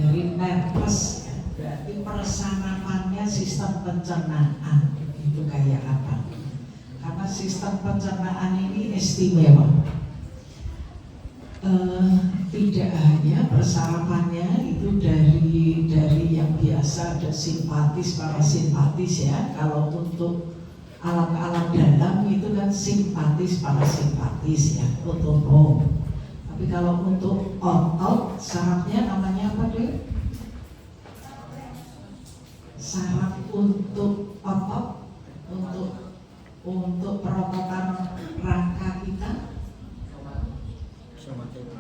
dari nervous, berarti persarapannya sistem pencernaan itu kayak apa? Karena sistem pencernaan ini istimewa. Tidak hanya persarapannya itu dari yang biasa ada simpatis, parasimpatis ya. Kalau untuk alat-alat dalam itu kan simpatis, parasimpatis ya, otonom. Tapi kalau untuk otot, sarafnya namanya apa deh? Saraf untuk otot, untuk perototan rangka kita,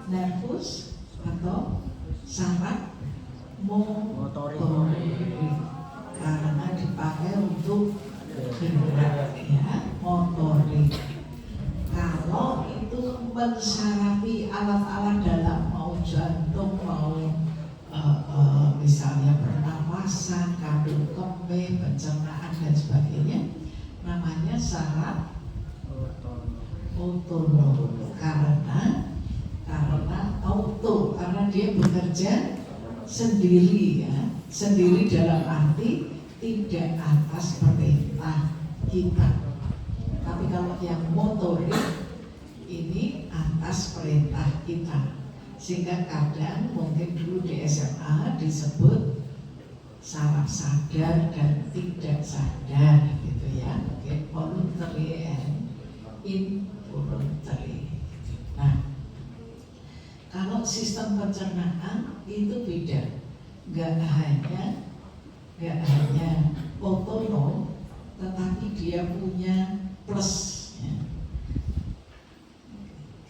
nervus atau saraf motorik, karena dipakai untuk gerak ya, motorik. Kalau itu mensarafi alat-alat dalam, mau jantung, mau misalnya pernapasan, kandung kemih, pencernaan dan sebagainya, namanya saraf otonom. Karena dia bekerja sendiri ya, sendiri dalam arti tidak atas perintah kita. Tapi kalau yang motorik ini atas perintah kita, sehingga kadang mungkin dulu di SMA disebut saraf sadar dan tidak sadar gitu ya, voluntary and involuntary. Nah, kalau sistem pencernaan itu beda, nggak hanya otonom, tetapi dia punya plusnya.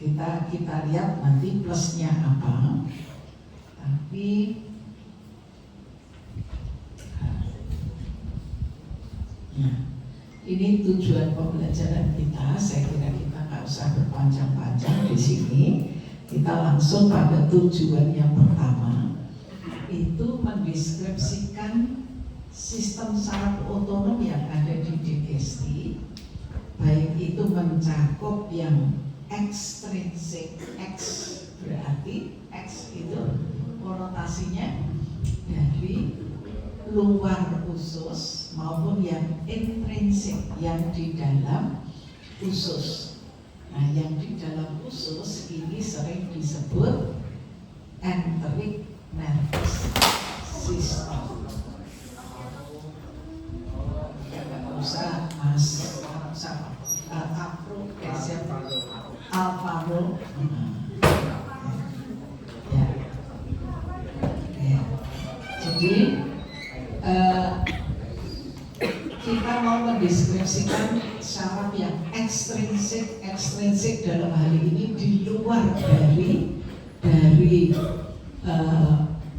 Kita lihat nanti plusnya apa. Tapi nah, ini tujuan pembelajaran kita. Saya kira kita nggak usah berpanjang-panjang di sini. Kita langsung pada tujuan yang pertama, itu mendeskripsikan sistem saraf otonom yang ada di digesti, baik itu mencakup yang ekstrinsik, X berarti X itu konotasinya dari luar usus, maupun yang intrinsik yang di dalam usus. Nah, yang di dalam usus ini sering disebut enteric nervous system. Nggak usah mas, Alvaro. Ya. Jadi kita mau mendeskripsikan saraf yang ekstrinsik dalam hal ini di luar dari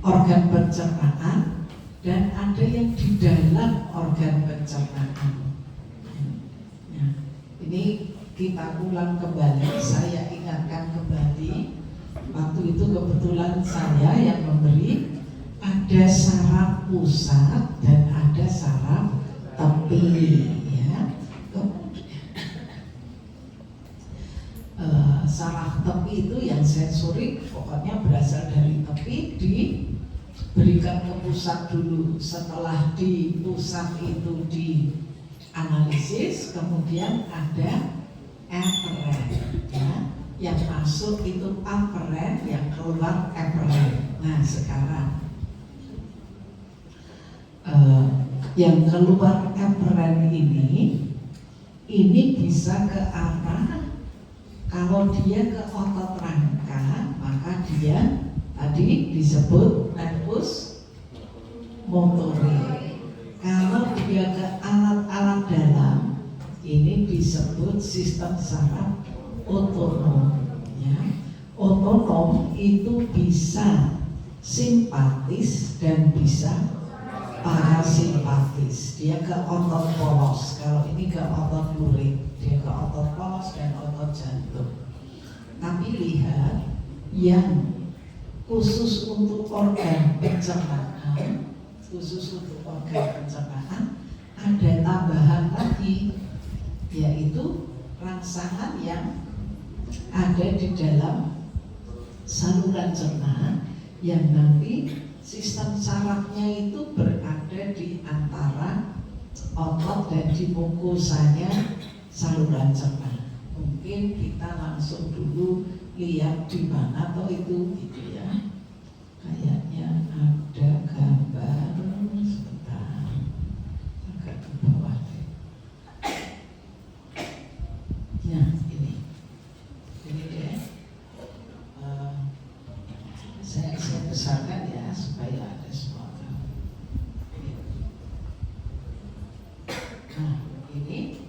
organ pencernaan, dan ada yang di dalam organ pencernaan. Nah, ini kita ulang kembali, saya ingatkan kembali, waktu itu kebetulan saya yang memberi, ada saraf pusat dan ada saraf tepi ya. Saraf tepi itu yang sensorik, pokoknya berasal dari tepi, diberikan ke pusat dulu. Setelah di pusat itu dianalisis, kemudian ada eferen ya. Yang masuk itu aferen, yang keluar eferen. Nah, sekarang yang keluar eferen ini bisa ke arah, kalau dia ke otot rangka, maka dia tadi disebut nervus motorik. Kalau dia ke alat-alat dalam, ini disebut sistem saraf otonom ya. Otonom itu bisa simpatis dan bisa parasimpatis. Dia ke otot polos, kalau ini ke otot lurik. Dia ke otot polos dan otot jantung. Tapi lihat, yang khusus untuk organ pencernaan, ada tambahan lagi, yaitu rangsangan yang ada di dalam saluran cerna, yang nanti sistem sarafnya itu berada di antara otot dan di mukosanya saluran cerna. Mungkin kita langsung dulu lihat di mana toh itu gitu ya. Kayaknya ada gambar, sebentar, agak ke bawah deh. Nah ini deh. Saya besarkan ya supaya ada semua. Nah ini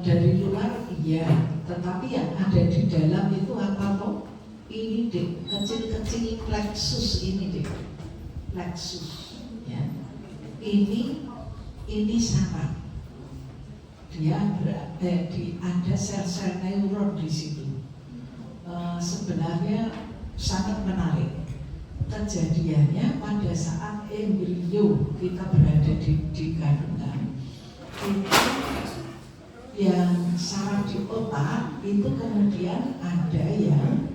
dari luar iya, tetapi yang ada di dalam itu apa toh? Ini deh, kecil-kecil plexus ini deh, plexus ya. Ini saraf. Dia ada sel-sel neuron di situ. Sebenarnya sangat menarik. Kejadiannya pada saat embrio kita berada di kandungan, itu yang saraf di otak itu kemudian ada yang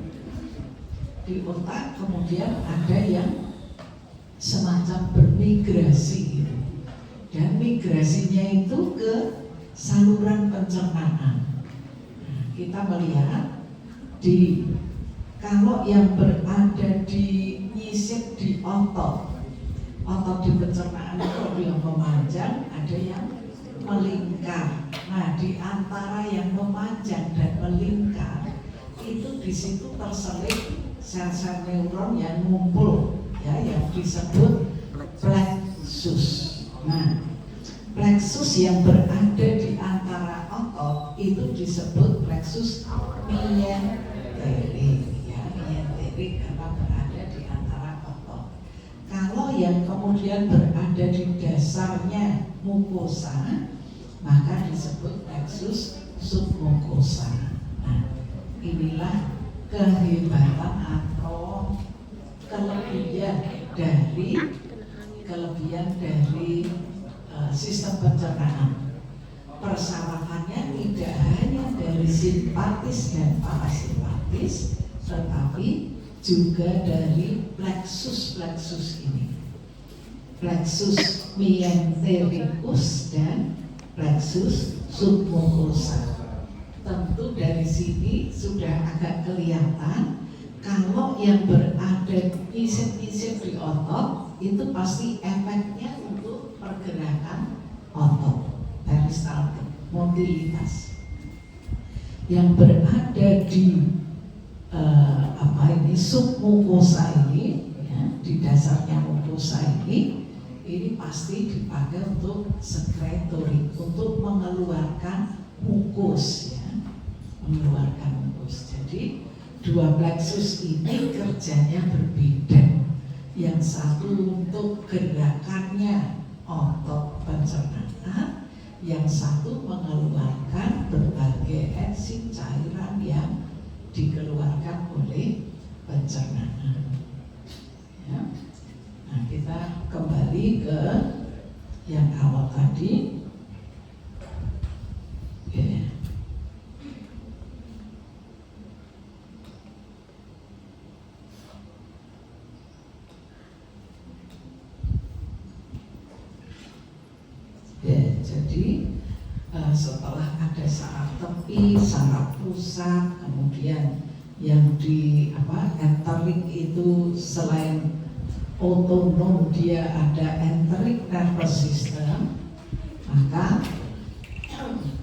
di otak, kemudian ada yang semacam bermigrasi gitu. Dan migrasinya itu ke saluran pencernaan. Nah, kita melihat kalau yang berada di nyisip di otot di pencernaan itu ada yang memanjang, ada yang melingkar. Nah, di antara yang memanjang dan melingkar itu di situ terselip sel-sel neuron yang ngumpul ya, yang disebut plexus. Nah, plexus yang berada di antara otot itu disebut plexus mienterik ya, mienterik karena berada di antara otot. Kalau yang kemudian berada di dasarnya mukosa, maka disebut plexus submukosa. Nah, inilah kehebatan atau kelebihan dari sistem pencernaan. Persarafannya tidak hanya dari simpatis dan parasimpatis, tetapi juga dari plexus ini, plexus mientericus dan plexus submucosa. Tentu dari sini sudah agak kelihatan kalau yang berada nyisip-nyisip di otot itu pasti efeknya untuk pergerakan otot, peristaltik, mobilitas. Yang berada di submukosa ini ya, di dasarnya mukosa ini pasti dipakai untuk sekretorik, untuk mengeluarkan mukus ya, mengeluarkan mukus. Jadi dua plexus ini kerjanya berbeda. Yang satu untuk gerakannya otot pencernaan, yang satu mengeluarkan berbagai enzim cairan yang dikeluarkan oleh pencernaan. Ya. Nah, kita kembali ke yang awal tadi. Ya. Jadi setelah ada saraf tepi, saraf pusat, kemudian yang di enterik itu selain otonom dia ada enteric nervous system, maka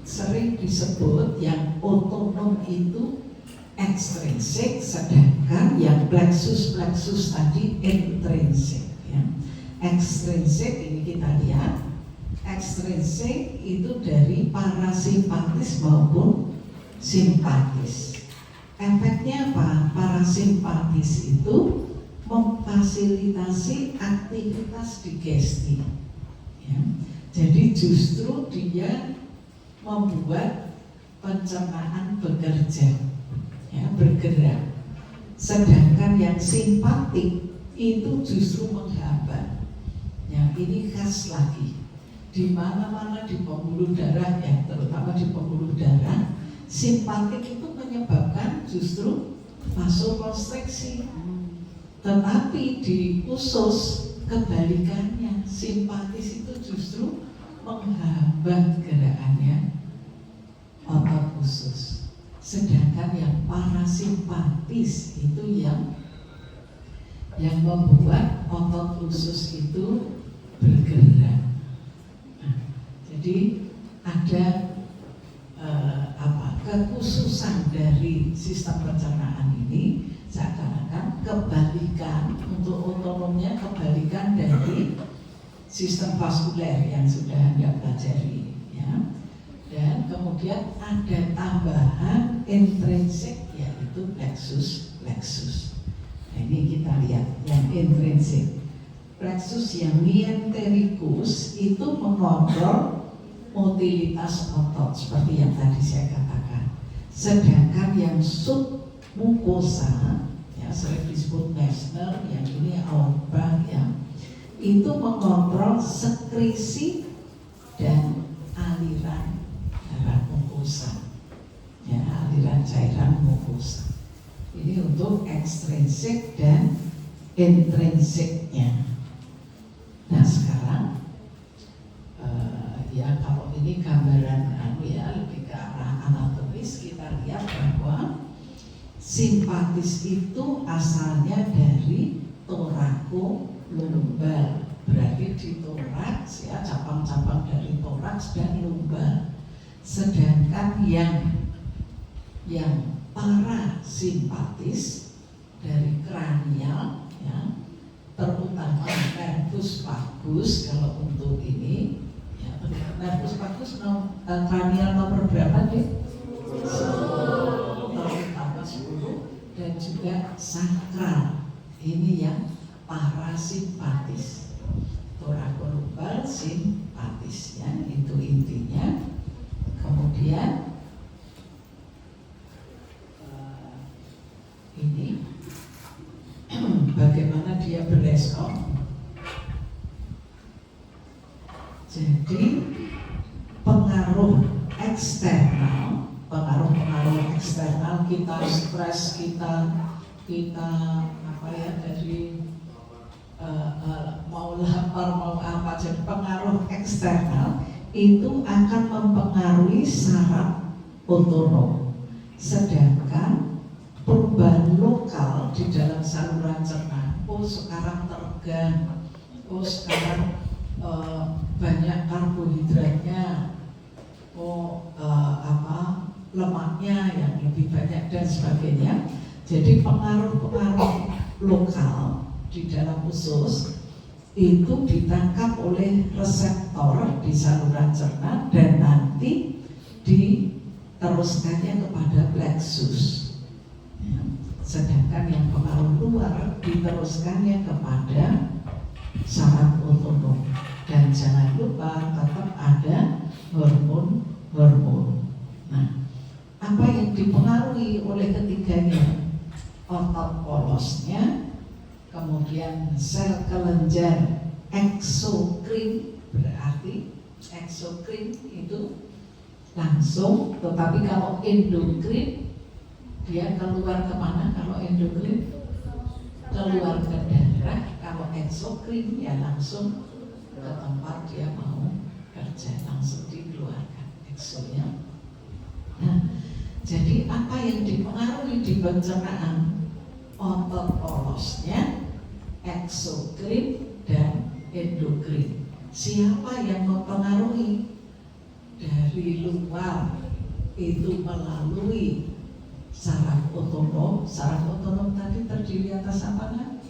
sering disebut yang otonom itu ekstrinsik, sedangkan yang plexus tadi intrinsik ya. Ekstrinsik ini kita lihat, ekstrinsik itu dari parasimpatis maupun simpatis. Efeknya apa? Parasimpatis itu memfasilitasi aktivitas digesti ya. Jadi justru dia membuat pencernaan bekerja ya, bergerak. Sedangkan yang simpatik itu justru menghambat ya. Ini khas lagi di mana-mana di pembuluh darah ya, terutama di pembuluh darah, simpatik itu menyebabkan justru vasokonstriksi Tetapi di usus kebalikannya, simpatis itu justru menghambat gerakannya otot usus. Sedangkan yang parasimpatis itu yang membuat otot usus itu bergerak. Nah, jadi ada kekhususan dari sistem pencernaan ini, seakan-akan kebalikan untuk otonomnya, kebalikan dari sistem vaskuler yang sudah Anda pelajari, ya. Dan kemudian ada tambahan intrinsik, yaitu plexus. Nah, ini kita lihat yang intrinsik. Plexus yang mienterikus itu mengontrol motilitas otot seperti yang tadi saya katakan. Sedangkan yang submukosa, ya sering disebut Meissner, yang ini Auerbach, ya, itu mengontrol sekresi dan aliran darah mukosa, ya, aliran cairan mukosa. Ini untuk ekstrinsik dan intrinsiknya. Nah sekarang ya kalau ini gambaran lebih ke arah anatomis, kita lihat bahwa simpatis itu asalnya dari thoracolumbar, berarti di toraks, ya, cabang-cabang dari toraks dan lumbar. Sedangkan yang parasimpatis dari kranial, ya, terutama nervus vagus. Kalau untuk ini, ya, nervus vagus kranial nomor berapa deh? 10, tambah 10, dan juga sakral. Ini yang parasimpatis. Thoracolumbar simpatis, ya, itu intinya. Kemudian ini bagaimana dia berespon. Jadi pengaruh eksternal kita stres, kita dari mau lapar mau apa, jadi pengaruh eksternal itu akan mempengaruhi saraf otonom. Sedangkan perubahan lokal di dalam saluran cerna, sekarang tegang, sekarang banyak karbohidratnya, lemaknya yang lebih banyak dan sebagainya. Jadi pengaruh-pengaruh lokal di dalam usus itu ditangkap oleh reseptor di saluran cerna dan nanti diteruskannya kepada plexus. Ya. Sedangkan yang pengaruh luar diteruskannya kepada saraf otonom. Dan jangan lupa tetap ada hormon. Nah, apa yang dipengaruhi oleh ketiganya? Otot polosnya, kemudian sel kelenjar eksokrin, berarti eksokrin itu langsung, tetapi kalau endokrin dia keluar kemana? Kalau endokrin keluar ke darah, kalau eksokrin ya langsung ke tempat dia mau kerja, langsung dikeluarkan eksonya. Nah, jadi apa yang dipengaruhi di pencernaan? Otot polosnya, eksokrin dan endokrin. Siapa yang mempengaruhi? Dari luar itu melalui saraf otonom. Saraf otonom tadi terdiri atas apa kan?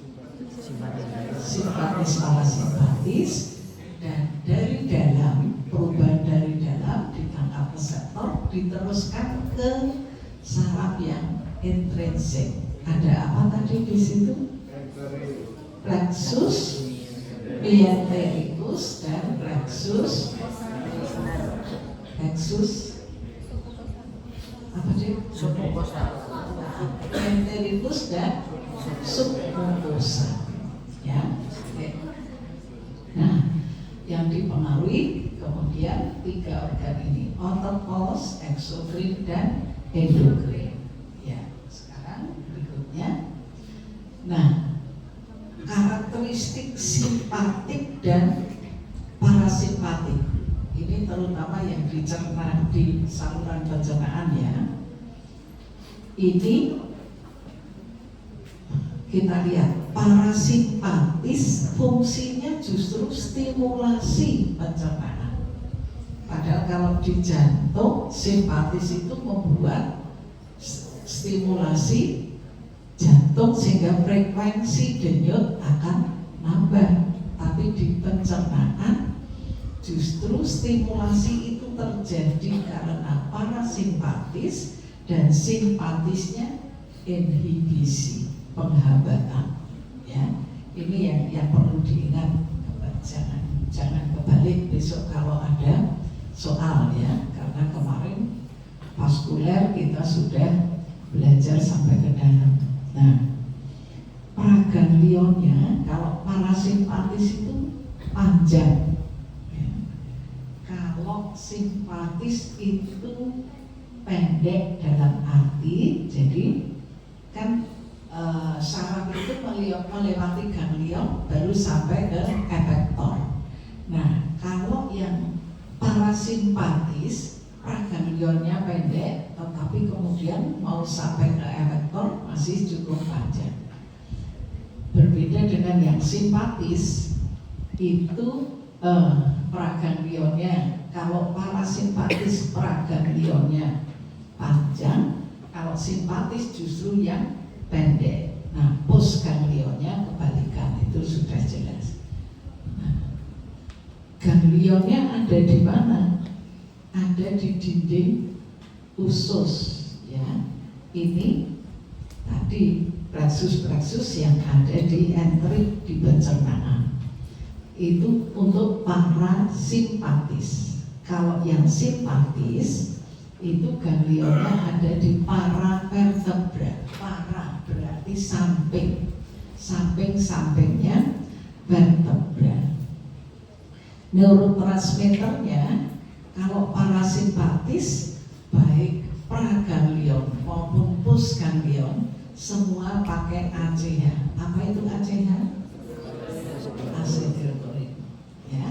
Simpatis, parasimpatis. Dan dari dalam, perubahan dari dalam ditangkap reseptor, diteruskan ke saraf yang intrinsik. Ada apa tadi di situ? Plexus mientericus dan plexus apa sih? Submukosa. Mientericus dan submukosa. Ya. Nah, yang dipengaruhi kemudian 3 organ ini, otot polos, eksokrin dan endokrin. Ya, sekarang berikutnya. Nah, karakteristik simpatik dan parasimpatik. Ini terutama yang dicerna di saluran pencernaan ya. Ini kita lihat parasimpatis fungsinya justru stimulasi pencernaan. Padahal kalau di jantung simpatis itu membuat stimulasi jantung sehingga frekuensi denyut akan nambah. Tapi di pencernaan justru stimulasi itu terjadi karena parasimpatis dan simpatisnya inhibisi, penghambatan. Ya, ini yang perlu diingat. Jangan kebalik besok kalau ada soal ya, karena kemarin vaskuler kita sudah belajar sampai ke dalam. Nah, praganglionnya kalau parasimpatis itu panjang. Kalau simpatis itu pendek dalam arti, jadi kan saraf itu melewati ganglion baru sampai ke efektor. Nah, kalau yang parasimpatis praganglionnya pendek, tetapi kemudian mau sampai ke efektor masih cukup panjang. Berbeda dengan yang simpatis itu praganglionnya, kalau parasimpatis praganglionnya panjang, kalau simpatis justru yang pendek. Nah, postganglionnya kebalikan, itu sudah jelas. Nah, ganglionnya ada di mana? Ada di dinding usus ya. Ini tadi plexus yang ada di entrik di pencernaan. Itu untuk parasimpatis. Kalau yang simpatis itu ganglionnya ada di paravertebra. Para berarti samping, sampingnya vertebra. Neurotransmitternya kalau parasimpatis baik praganglion maupun postganglion semua pakai ACH. Apa itu ACH? Asetilkolit ya.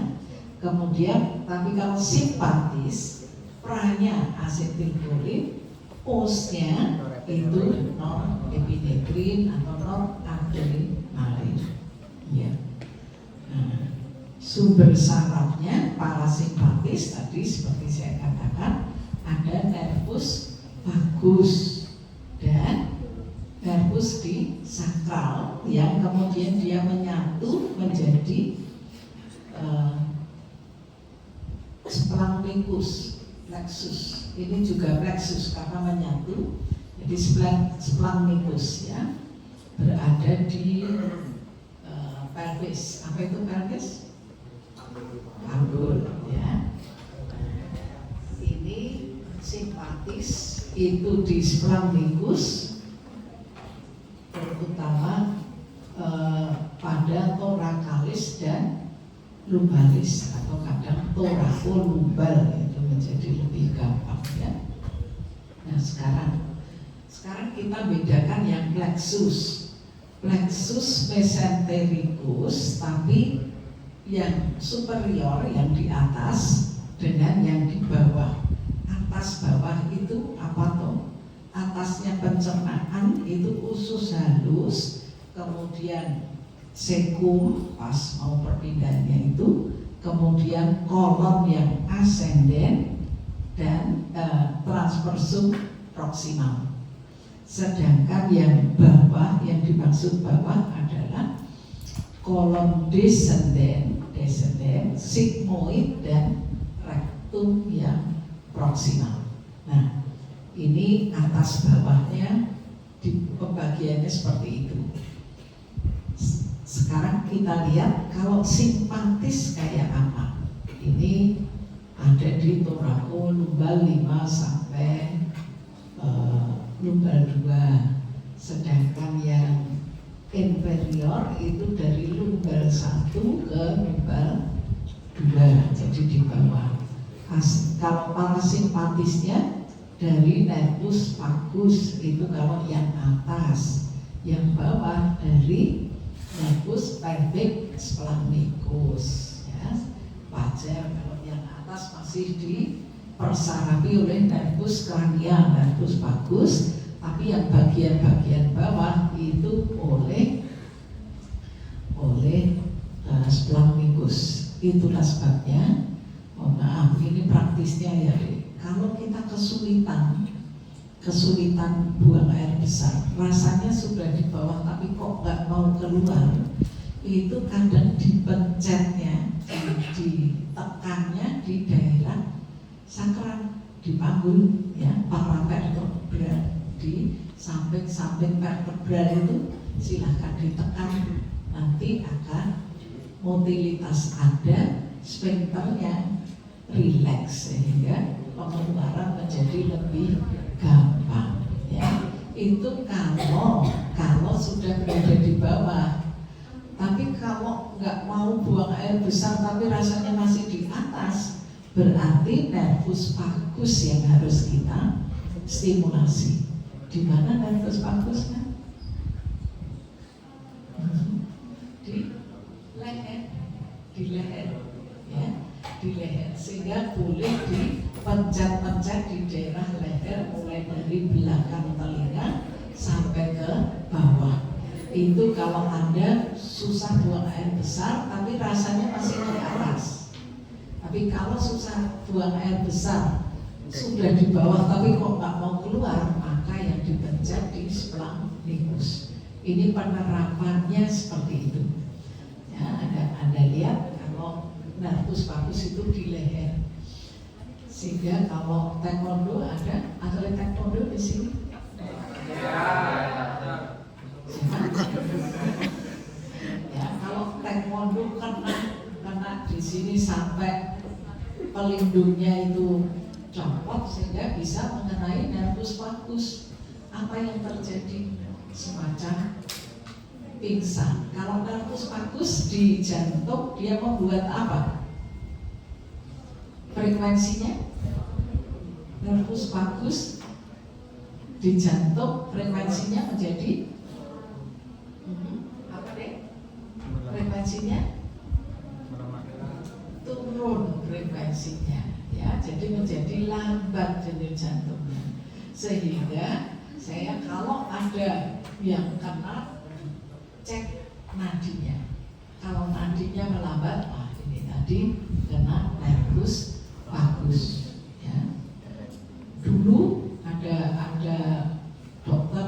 Kemudian tapi kalau simpatis pranya asetilkolit, postnya itu norepinefrin atau noradrenalin ya. Nah, sumber sarafnya parasimpatis tadi seperti saya katakan ada nervus vagus dan nervus di sakral yang kemudian dia menyatu menjadi splanchnicus plexus. Ini juga plexus karena menyatu, jadi splanchnicus ya, berada di pelvis. Apa itu pelvis? Panggul ya. Ini simpatis itu di splanchnicus, terutama pada thoracalis dan lumbalis, atau kadang thoracolumbar, itu menjadi lebih gampang ya. Nah sekarang kita bedakan yang plexus mesentericus, tapi yang superior yang di atas dengan yang di bawah. Atas bawah itu apa toh? Atasnya pencernaan itu usus halus, kemudian sekum pas mau perpindahannya itu, kemudian kolon yang ascenden dan transversum proximal. Sedangkan yang bawah, yang dimaksud bawah adalah kolon descendent, sigmoid dan rectum yang proximal. Nah, ini atas bawahnya di pembagiannya seperti itu. Sekarang kita lihat kalau simpatis kayak apa. Ini ada di thoracolumbar 5 sampai lumbar 2. Sedangkan yang inferior itu dari lumbar 1 ke lumbar 2, jadi di bawah. Kalau parasimpatisnya dari nervus vagus, itu kalau yang atas. Yang bawah dari nervus pelvic splenikus, ya, wajar kalau yang atas masih dipersarapi oleh nervus cranial, nervus vagus, tapi yang bagian-bagian bawah itu oleh splenikus. Itulah sebabnya, mohon maaf, ini praktisnya ya, kalau kita kesulitan buang air besar, rasanya sudah di bawah tapi kok nggak mau keluar, itu kadang dipencetnya, ditekannya di daerah sakral, di panggul, ya, paravertebra, di samping-samping vertebra itu silahkan ditekan, nanti akan motilitas ada, sphincternya rileks sehingga pengeluaran menjadi lebih gampang, ya. Itu kalau sudah berada di bawah. Tapi kalau nggak mau buang air besar tapi rasanya masih di atas, berarti nervus vagus yang harus kita stimulasi. Di mana nervus vagusnya? Di leher, ya, di leher, sehingga boleh dipencet-pencet di daerah leher, mulai dari belakang telinga sampai ke bawah. Itu kalau Anda susah buang air besar tapi rasanya masih di atas. Tapi kalau susah buang air besar sudah di bawah tapi kok nggak mau keluar, maka yang dipencet di splenikus. Ini penerapannya seperti itu. Ya, Anda lihat kalau nervus vagus itu di leher. Sehingga kalau taekwondo, ada atlet taekwondo di sini. Ya, kalau taekwondo kena di sini sampai pelindungnya itu copot sehingga bisa mengenai nervus vagus. Apa yang terjadi? Semacam pingsan. Kalau nervus vagus di jantung, dia membuat apa? Frekuensinya, nervus vagus di jantung frekuensinya menjadi apa deh? Frekuensinya turun frekuensinya, ya, jadi menjadi lambat denyut jantungnya. Sehingga saya kalau ada yang kena, cek nadinya. Kalau nadinya melambat, ini tadi kena nervus vagus, ya. Dulu ada dokter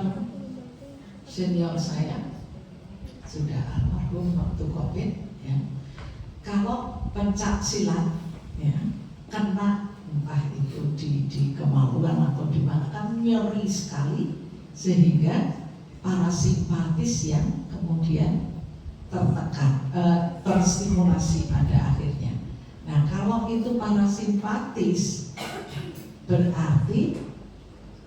senior saya, sudah almarhum waktu COVID, ya. Kalau pencak silat, ya, kena entah itu di kemaluan atau di mana, kan nyeri sekali sehingga parasimpatis yang kemudian tertekan, terstimulasi pada akhirnya. Nah, kalau itu parasimpatis berarti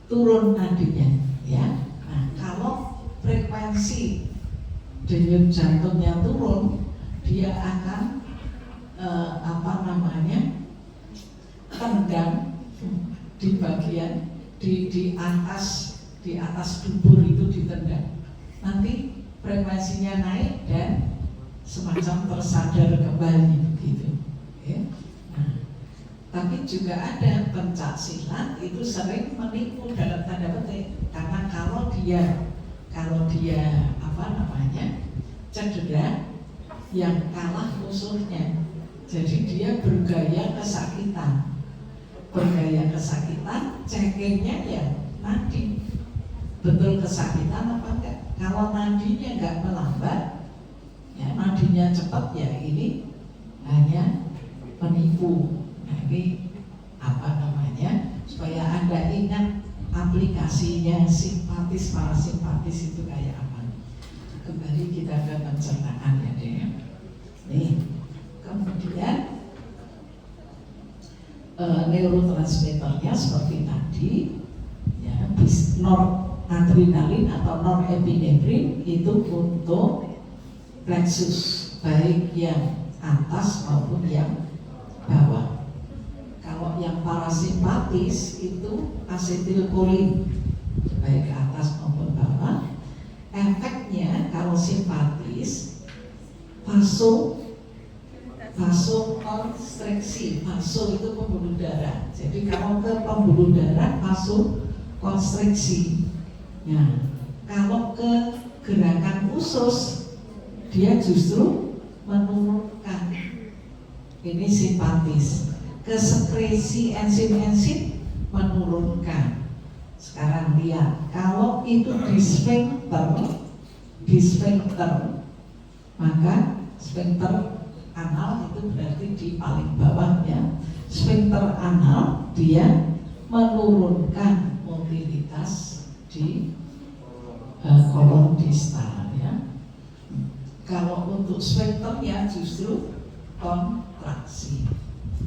turun nadinya, ya. Nah, kalau frekuensi denyut jantungnya turun, dia akan tendang di bagian di atas dubur itu ditendang. Nanti frekuensinya naik dan semacam tersadar kembali begitu, ya. Nah, tapi juga ada pencak silat itu sering menipu dalam tanda petik, karena kalau dia cedera, yang kalah musuhnya, jadi dia bergaya kesakitan, cekengnya ya nadi, betul kesakitan apa enggak. Kalau nadinya enggak melambat, ya, nadinya cepat, ya ini hanya penipu. Nah, ini supaya Anda ingat aplikasinya simpatis parasimpatis itu kayak apa. Kembali kita ke pencernaan, ya deh. Nih, kemudian neurotransmitternya seperti tadi, ya, noradrenalin atau norepinefrin itu untuk plexus, baik yang atas maupun yang bawah. Kalau yang parasimpatis itu asetilkolin, baik ke atas maupun bawah. Efeknya kalau simpatis, vasokonstriksi. Vaso itu pembuluh darah. Jadi kalau ke pembuluh darah vasokonstriksi. Nah, kalau ke gerakan usus dia justru menurunkan. Ini simpatis. Ke sekresi enzim-enzim menurunkan. Sekarang lihat, kalau itu di sphincter, maka sphincter anal itu berarti di paling bawah ya. Sphincter anal dia menurunkan mobilitas di kolon distal ya. Kalau untuk sphincternya justru kontraksi.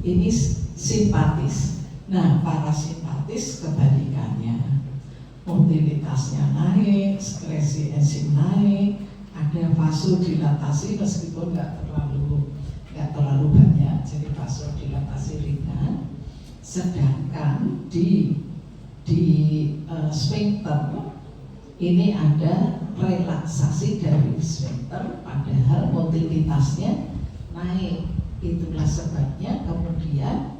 Ini simpatis. Nah, parasimpatis kebalikannya. Mobilitasnya naik, sekresi enzim naik, ada vasodilatasi meskipun nggak terlalu banyak, jadi vasodilatasi ringan. Sedangkan di sphincter ini ada relaksasi dari sphincter, padahal mobilitasnya naik. Itulah sebabnya kemudian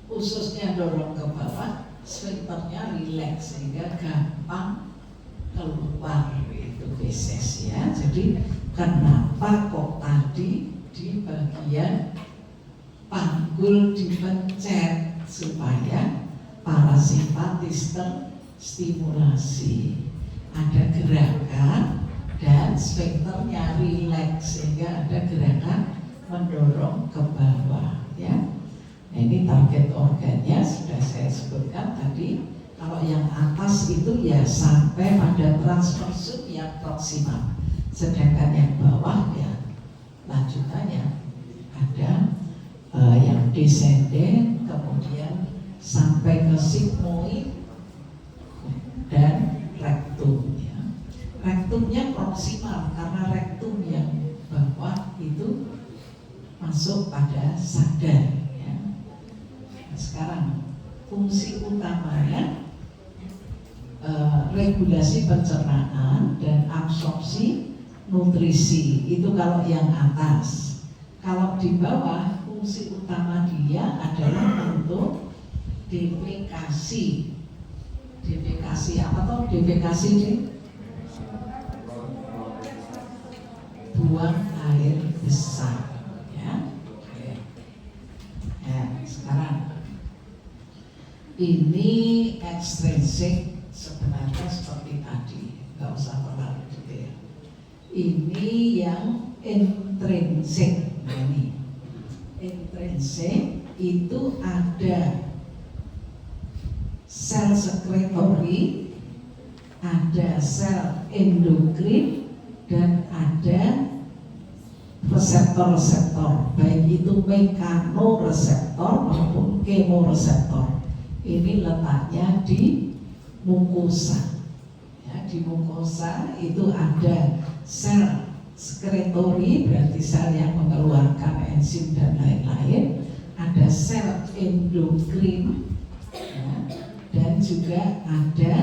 ususnya dorong ke bawah, sphincternya rileks sehingga gampang keluar itu feses ya. Jadi kenapa kok tadi di bagian panggul dipencet supaya parasimpatis terstimulasi, ada gerakan dan sphincternya rileks sehingga ada gerakan mendorong ke bawah ya. Nah, ini target organnya sudah saya sebutkan tadi. Kalau yang atas itu ya sampai pada transversum yang proksimal, sedangkan yang bawah ya lanjutannya ada yang descending, kemudian sampai ke sigmoid dan rektum ya. Rektumnya proksimal karena rektum yang bawah itu masuk pada sadar ya. Nah, sekarang fungsi utamanya regulasi pencernaan dan absorpsi nutrisi itu kalau yang atas. Kalau di bawah fungsi utama dia adalah untuk defekasi. Defekasi apa toh? Defekasi di buang air besar ya. Ya, sekarang ini ekstrinsik sebenarnya seperti tadi, nggak usah terlalu detail. Ini yang intrinsik. Ini intrinsik itu ada sel sekretori, ada sel endokrin, dan ada reseptor-reseptor, baik itu mekanoreseptor maupun kemoreseptor. Ini letaknya di mukosa ya. Di mukosa itu ada sel sekretori, berarti sel yang mengeluarkan enzim dan lain-lain, ada sel endokrin ya, dan juga ada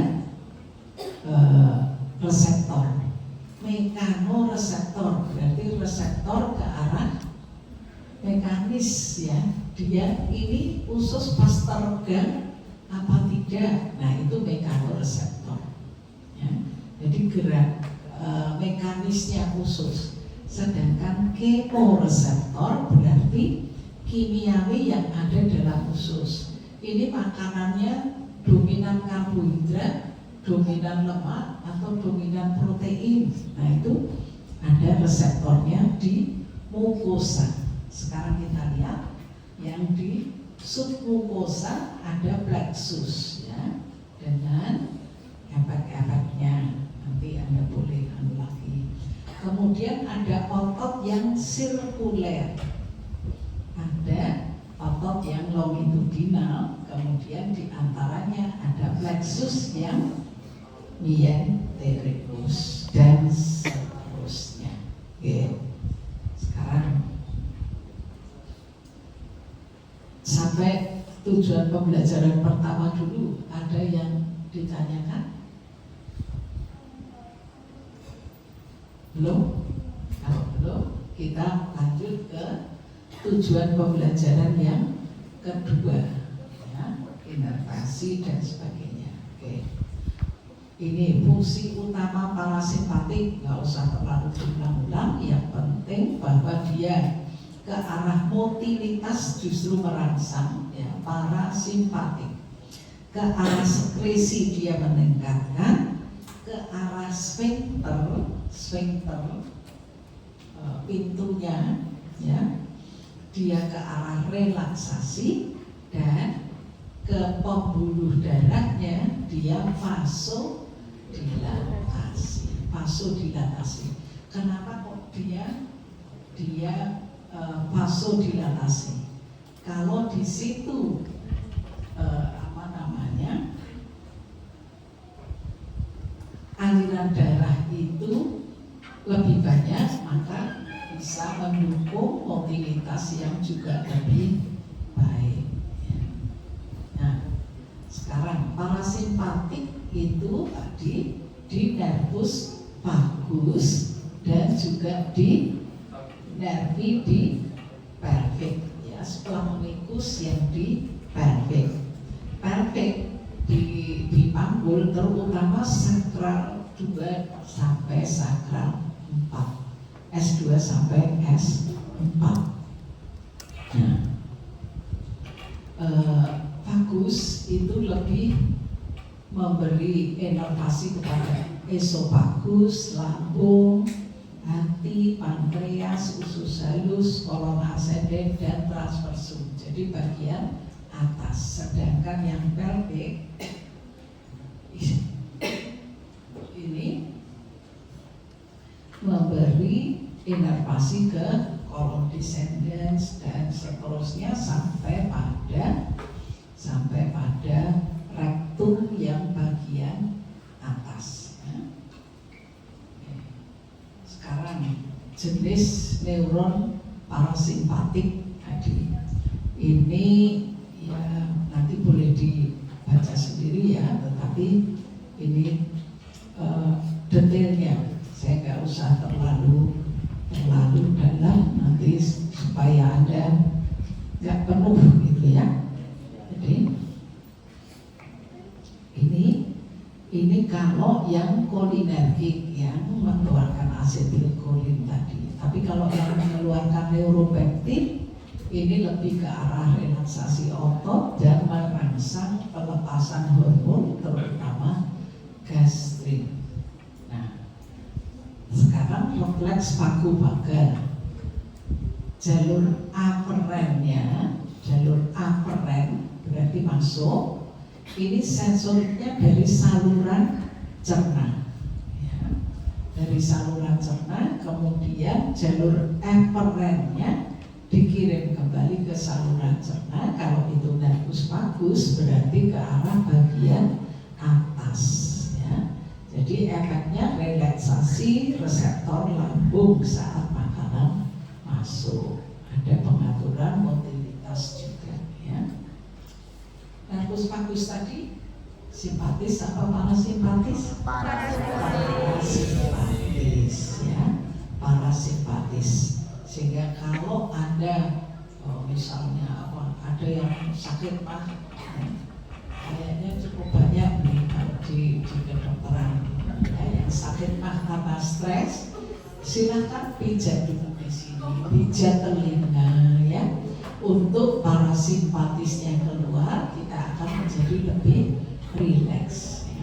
reseptor. Mekanoreseptor berarti reseptor ke arah mekanis ya. Dia ini usus pas teregang apa tidak, nah itu mekanoreseptor ya. Jadi gerak mekanisnya usus. Sedangkan kemoreseptor berarti kimiawi yang ada dalam usus. Ini makanannya dominan karbohidrat, dominan lemak, atau dominan protein. Nah itu ada reseptornya di mukosa. Sekarang kita lihat yang di submukosa ada plexus ya, dengan efek-efeknya. Nanti Anda boleh lagi. Kemudian ada otot yang sirkuler, ada otot yang longitudinal, kemudian diantaranya ada plexus yang mienterikus dan seterusnya. Oke. Sekarang sampai tujuan pembelajaran pertama dulu, ada yang ditanyakan? Belum? Kalau belum, kita lanjut ke tujuan pembelajaran yang kedua, ya, inervasi dan sebagainya. Oke. Ini fungsi utama parasimpatik, nggak usah terlalu diulang-ulang. Yang penting bahwa dia ke arah motilitas justru merangsang, ya, parasimpatik. Ke arah sekresi dia meningkatkan, ke arah sphincter pintunya, ya, dia ke arah relaksasi, dan ke pembuluh darahnya dia vasodilatasi. Kenapa kok dia vasodilatasi? Kalau di situ aliran darah itu lebih banyak, maka bisa mendukung mobilitas yang juga lebih baik. Nah, sekarang parasimpatik itu tadi di nervus vagus dan juga di nervi di pelvic, ya, splenikus yang di pelvic. Pelvic di panggul terutama sakral 2 sampai sakral 4, S2 sampai S4. Nah, vagus itu lebih memberi inervasi kepada esofagus, lambung, hati, pankreas, usus halus, kolon ascendens, dan transversum. Jadi bagian atas. Sedangkan yang pelvic ini memberi inervasi ke kolon descendens dan seterusnya sampai pada rektum yang bagian atas, ya. Sekarang jenis neuron parasimpatik tadi ini, ya, nanti boleh dibaca sendiri, ya, tetapi ini detailnya saya nggak usah terlalu dalam nanti supaya Anda nggak penuh gitu, ya. Jadi ini kalau yang kolinergik yang mengeluarkan asetilkolin tadi. Tapi kalau yang mengeluarkan neuropeptid ini lebih ke arah relaksasi otot dan merangsang pelepasan hormon terutama gastrin. Nah, sekarang refleks vagovagal, jalur aferen berarti masuk. Ini sensoriknya dari saluran cerna, ya. Dari saluran cerna kemudian jalur eferennya dikirim kembali ke saluran cerna. Kalau itu nervus vagus berarti ke arah bagian atas, ya. Jadi efeknya relaksasi reseptor lambung saat makanan masuk. Ada pengaturan mobilitas juga, ya. Nervus vagus tadi simpatis apa parasimpatis? Parasimpatis, ya, parasimpatis. Sehingga kalau Anda misalnya ada yang sakit mah, kayaknya cukup banyak nih di kedokteran, ya, yang sakit mah karena stres, silakan pijat dulu di sini, pijat telinga, ya. Untuk parasimpatisnya keluar, kita akan menjadi lebih rileks, ya.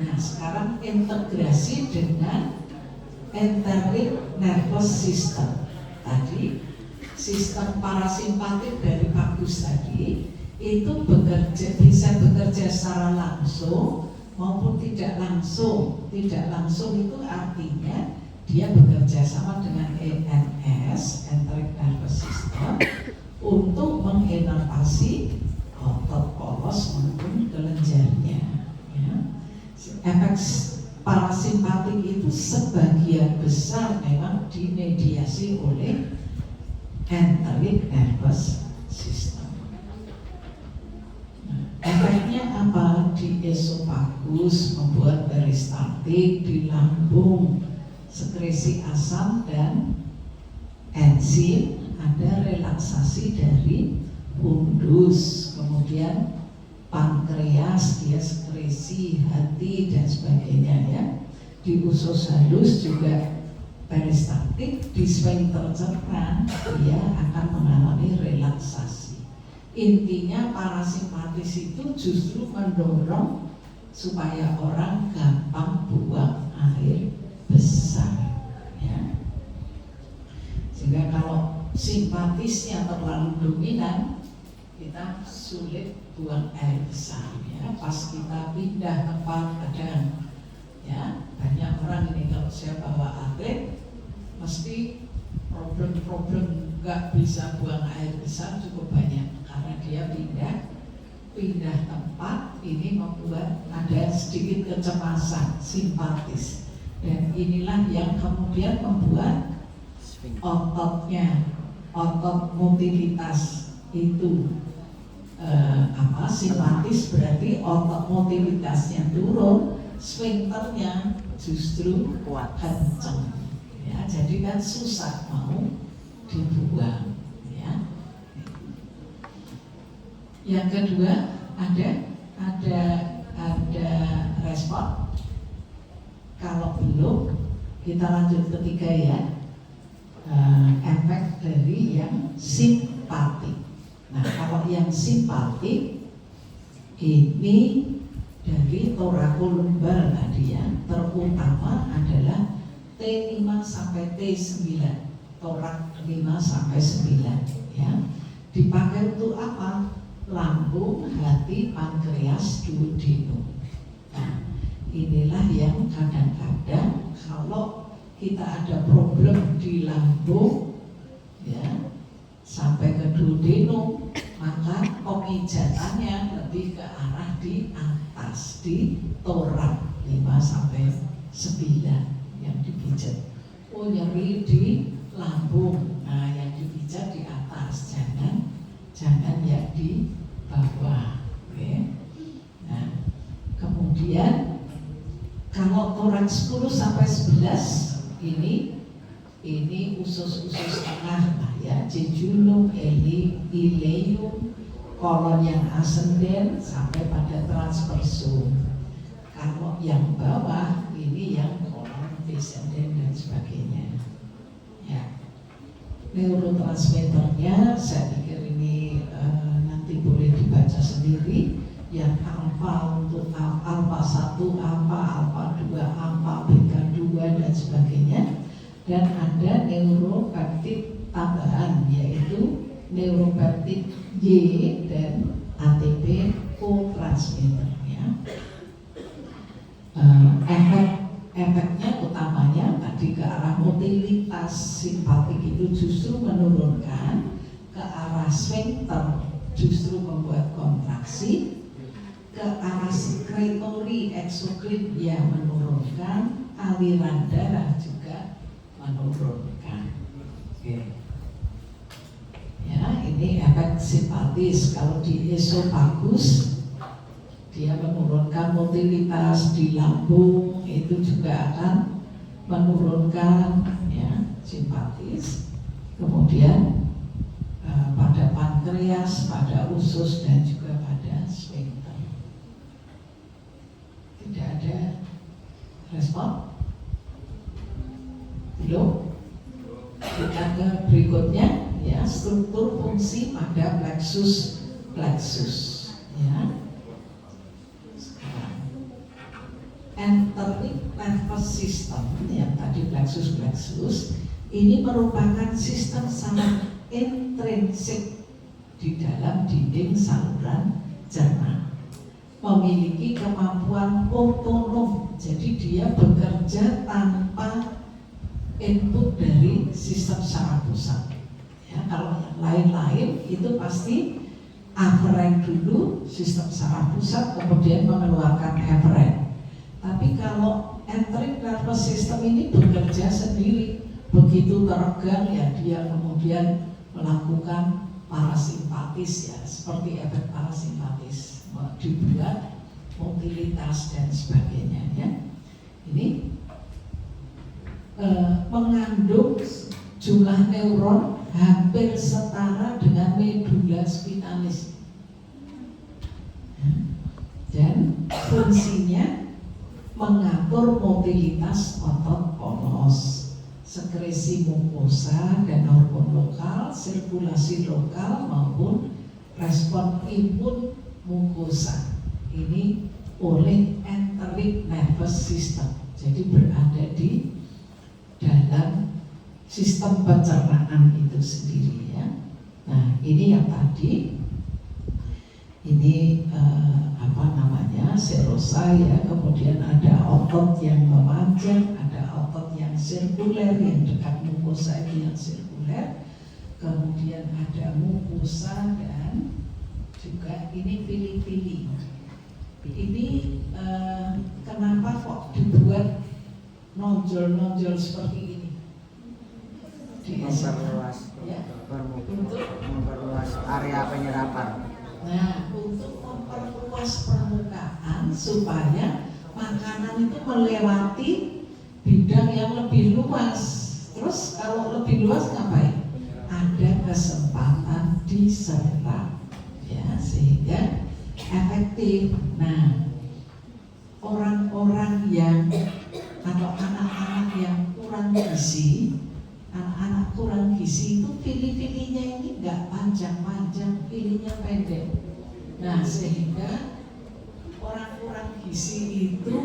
Nah, sekarang integrasi dengan enteric nervous system. Tadi sistem parasimpatik dari vagus tadi itu bisa bekerja secara langsung maupun tidak langsung. Tidak langsung itu artinya dia bekerja sama dengan ENS, enteric nervous system, untuk menginervasi otot polos maupun kelenjarnya, ya. Efek parasimpatik itu sebagian besar memang dimediasi oleh enteric nervous system. Efeknya apa di esofagus? bagus, membuat peristaltik di lambung, sekresi asam dan enzim, ada relaksasi dari fundus, kemudian pankreas, dia sekresi hati dan sebagainya ya. Di usus halus juga peristaltik, di sphincter cerna dia akan mengalami relaksasi. Intinya parasimpatis itu justru mendorong supaya orang gampang buang air besar ya. Sehingga kalau simpatisnya terlalu dominan, kita sulit buang air besar ya. Pas kita pindah tempat kadang ya, banyak orang ini kalau saya bawa atlet mesti problem nggak bisa buang air besar cukup banyak karena dia pindah tempat. Ini membuat ada sedikit kecemasan simpatis, dan inilah yang kemudian membuat ototnya, otot motilitas itu simpatis, berarti otot motilitasnya turun, sphincternya justru kuat kenceng ya, jadi kan susah mau dibuang ya. Yang kedua ada respon. Kalau belum, kita lanjut ketiga ya, efek dari yang simpatik. Nah, kalau yang simpatik ini dari torakolumbar tadi ya, terutama adalah T5 sampai T9, torak 5 sampai 9 ya. Dipakai untuk apa? Lambung, hati, pankreas, duodenum. Nah, inilah yang kadang-kadang kalau kita ada problem di lambung ya sampai ke duodenum, maka pemijatannya lebih ke arah di atas, di torak 5 sampai 9 yang dipijat. Oh, nyeri di lambung, nah yang dipijat di atas, jangan ya di bawah. Oke. Nah, kemudian kalau torak 10 sampai 11 ini usus-usus tengah lah ya, jejunum, ileum, kolon yang ascenden sampai pada transversum. Kalau yang bawah ini yang kolon descendent dan sebagainya ya. Neurotransmitternya saya pikir ini nanti boleh dibaca sendiri. Yang alfa untuk alfa 1, alfa 2, alfa beta 2 dan sebagainya. Dan ada neuropeptid tambahan, yaitu neuropeptid Y dan ATP co-transmitter ya. Efeknya utamanya tadi ke arah motilitas simpatik itu justru menurunkan, ke arah sphincter justru membuat kontraksi, ke arah sekretory eksokrin yang menurunkan, aliran darah juga menurunkan. Oke. Ya, ini efek simpatis. Kalau di esofagus dia menurunkan motilitas di lambung, itu juga akan menurunkan ya simpatis. Kemudian pada pankreas, pada usus dan juga pada sphincter. Tidak ada respon? Belum? Kita ke berikutnya ya, struktur fungsi pada plexus ya. Enteric nervous system yang tadi plexus ini merupakan sistem sangat intrinsik di dalam dinding saluran cerna, memiliki kemampuan otonom, jadi dia bekerja tanpa input dari sistem saraf pusat ya. Kalau yang lain-lain itu pasti afferent dulu, sistem saraf pusat kemudian mengeluarkan efferent. Tapi kalau enteric nervous system ini bekerja sendiri, begitu teregang ya dia kemudian melakukan parasimpatis ya, seperti efek parasimpatis dibuat motilitas dan sebagainya ya. Ini mengandung jumlah neuron hampir setara dengan medula spinalis dan fungsinya mengatur mobilitas otot polos, sekresi mukosa dan hormon lokal, sirkulasi lokal maupun respon imun mukosa. Ini oleh enteric nervous system, jadi berada di dalam sistem pencernaan itu sendiri ya. Nah ini yang tadi ini serosa ya, kemudian ada otot yang memanjang, ada otot yang sirkuler yang dekat mukosa itu yang sirkuler, kemudian ada mukosa dan juga ini pili-pili. Ini kenapa kok dibuat nonjol-nonjol seperti ini? Memperluas ya, memperluas area penyerapan. Nah, untuk memperluas permukaan supaya makanan itu melewati bidang yang lebih luas. Terus kalau lebih luas ngapain? Ada kesempatan diserap, ya, sehingga efektif. Nah, orang-orang yang atau anak-anak yang kurang gizi, anak-anak kurang gizi itu pilih-pilihnya ini nggak panjang-panjang, pilihnya pendek. Nah sehingga orang kurang gizi itu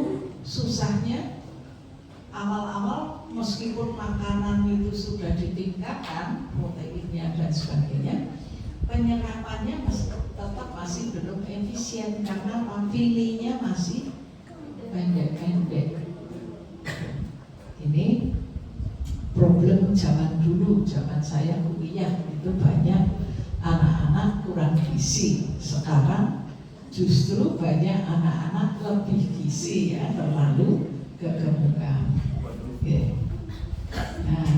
susahnya awal-awal meskipun makanan itu sudah ditingkatkan proteinnya dan sebagainya, penyerapannya tetap masih belum efisien karena pilihnya masih pendek-pendek. Ini problem zaman dulu, zaman saya kuliah itu banyak anak-anak kurang gizi. Sekarang justru banyak anak-anak lebih gizi ya, terlalu kegemukan. Oke. Nah,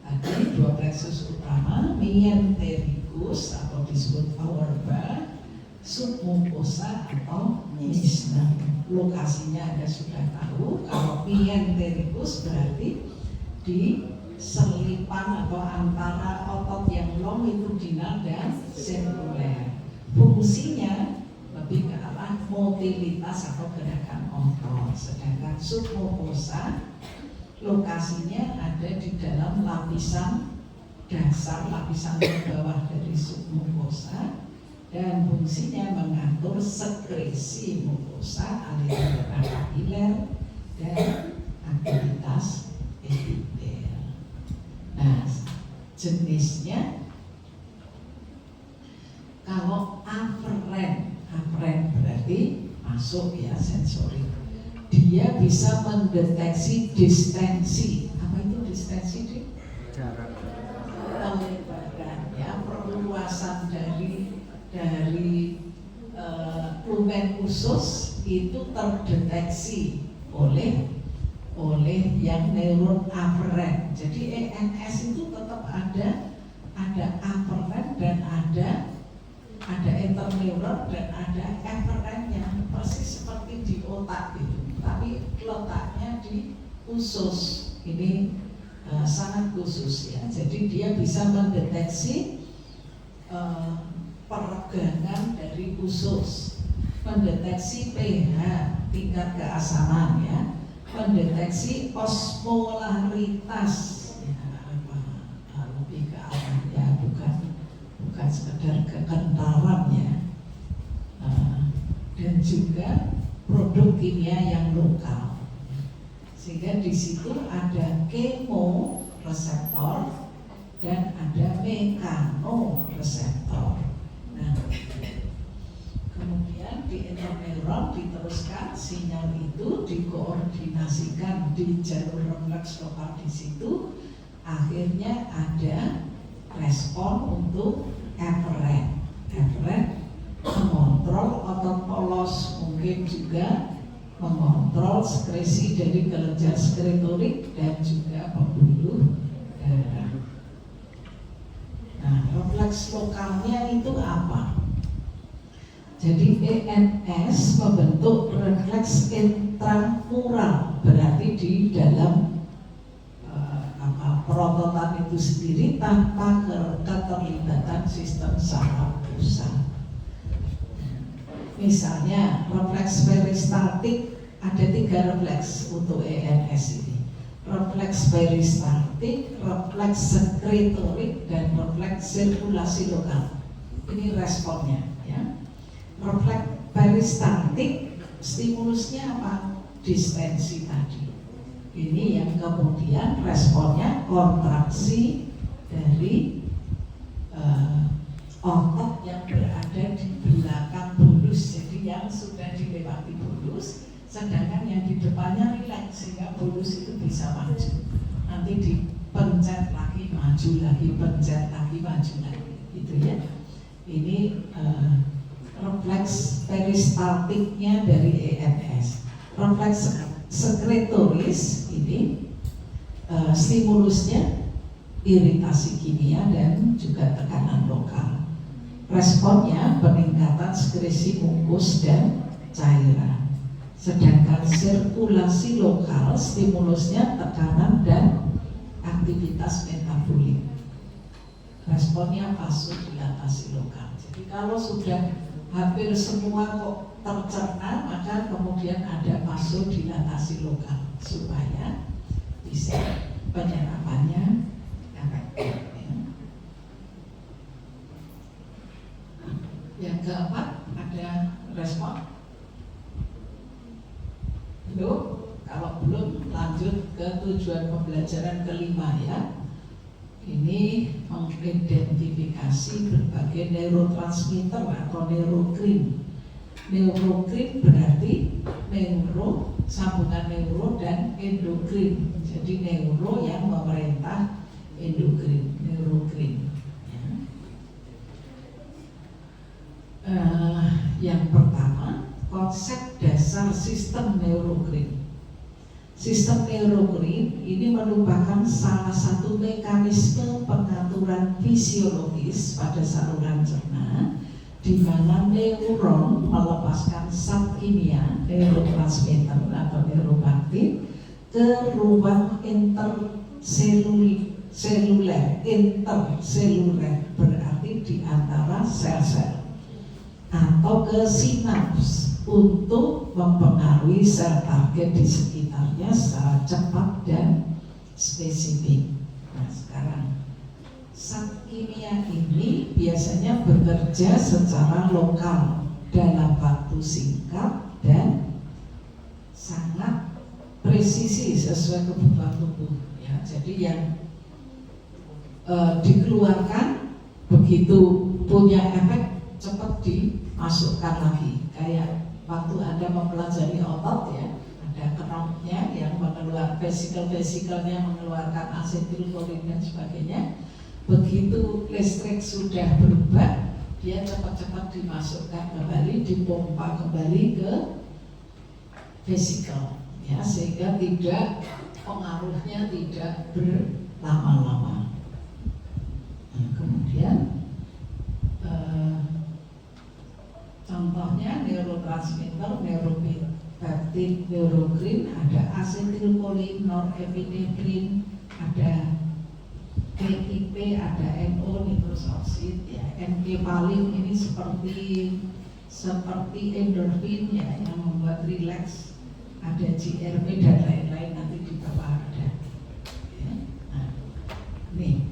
tadi dua plexus utama, mientericus atau disebut power bar, submucosa atau misna. Lokasinya Anda sudah tahu. Kalau mientericus berarti di selipan atau antara otot yang long longitudinal dan sirkuler. Fungsinya lebih ke arah motilitas atau gerakan otot. Sedangkan submucosa lokasinya ada di dalam lapisan dasar, lapisan bawah dari submucosa, dan fungsinya mengatur sekresi mukosa, aliran darah kapiler, dan aktivitas epitel. Nah, jenisnya kalau aferen berarti masuk ya, sensori. Dia bisa mendeteksi distensi. Apa itu distensi, Dik? Jarak. Pelebaran ya, perluasan dari lumen usus itu terdeteksi oleh yang neuron aferen. Jadi ENS itu tetap ada aferen dan ada interneuron dan ada eferennya, persis seperti di otak itu, tapi letaknya di usus. Ini sangat khusus ya. Jadi dia bisa mendeteksi peregangan dari usus, mendeteksi pH, tingkat keasaman ya, mendeteksi osmolaritas ya, lebih ke arah ya, bukan sekedar kekentalan ya, dan juga produk kimia yang lokal. Sehingga di situ ada kemoreseptor dan ada mekanoreseptor. Nah, kemudian di interneuron diteruskan sinyal itu dikoordinasikan di jalur refleks lokal di situ, akhirnya ada respon untuk eferen. Eferen mengontrol otot polos, mungkin juga mengontrol sekresi dari kelenjar skretorik dan juga pembuluh darah. Nah, refleks lokalnya itu apa? Jadi ENS membentuk refleks intramural, berarti di dalam perototan itu sendiri tanpa keterlibatan sistem saraf pusat. Misalnya refleks peristaltik, ada 3 refleks untuk ENS ini. Refleks peristaltik, refleks sekretorik, dan refleks sirkulasi lokal. Ini responnya, ya. Refleks peristaltik, stimulusnya apa? Distensi tadi. Ini yang kemudian responnya kontraksi dari otot yang berada di belakang bulus. Jadi yang sudah dilewati bulus, sedangkan yang di depannya rileks sehingga bulus itu bisa maju. Nanti dipencet lagi, maju lagi, pencet lagi, maju lagi, gitu ya. Ini refleks peristaltiknya dari ENS. Refleks sekretoris ini stimulusnya iritasi kimia dan juga tekanan lokal. Responnya peningkatan sekresi mukus dan cairan. Sedangkan sirkulasi lokal stimulusnya tekanan dan aktivitas metabolik. Responnya vasodilatasi lokal. Jadi kalau sudah hampir semua kok tercerna, maka kemudian ada vasodilatasi lokal supaya bisa penyerapannya efektif. Yang keempat, ada respon? Belum? Kalau belum, lanjut ke tujuan pembelajaran kelima, ya. Ini mengidentifikasi berbagai neurotransmitter atau neurokrin. Neurokrin berarti neuro, sambungan neuro dan endokrin. Jadi neuro yang memerintah endokrin, neurokrin. Yang pertama, konsep dasar sistem neurokrin. Sistem neurokrin ini merupakan salah satu mekanisme pengaturan fisiologis pada saluran cerna, di mana neuron melepaskan zat kimia, neurotransmitter atau neuropeptid ke ruang interseluler, berarti di antara sel-sel, atau ke sinaps untuk mempengaruhi sel target di sekitarnya secara cepat dan spesifik. Nah, sekarang zat kimia ini biasanya bekerja secara lokal dalam waktu singkat dan sangat presisi sesuai kebutuhan tubuh. Ya, jadi yang dikeluarkan begitu punya efek cepat dimasukkan lagi. Kayak waktu Anda mempelajari otot, ya, ada knotnya yang mengeluarkan vesikelnya mengeluarkan asetilkolin dan sebagainya. Begitu listrik sudah berubah, dia cepat-cepat dimasukkan kembali, dipompa kembali ke vesikel, ya, sehingga tidak pengaruhnya tidak berlama-lama. Nah, kemudian contohnya neurotransmitter, neuropeptid, neurokrin, ada asetilkolin, norepinefrin, ada PIP, ada NO, nitrous oxide, ya, enkefalin ini seperti endorfin, ya, yang membuat rileks, ada GRP dan lain-lain, nanti di bawah ada. Ya. Nah, nih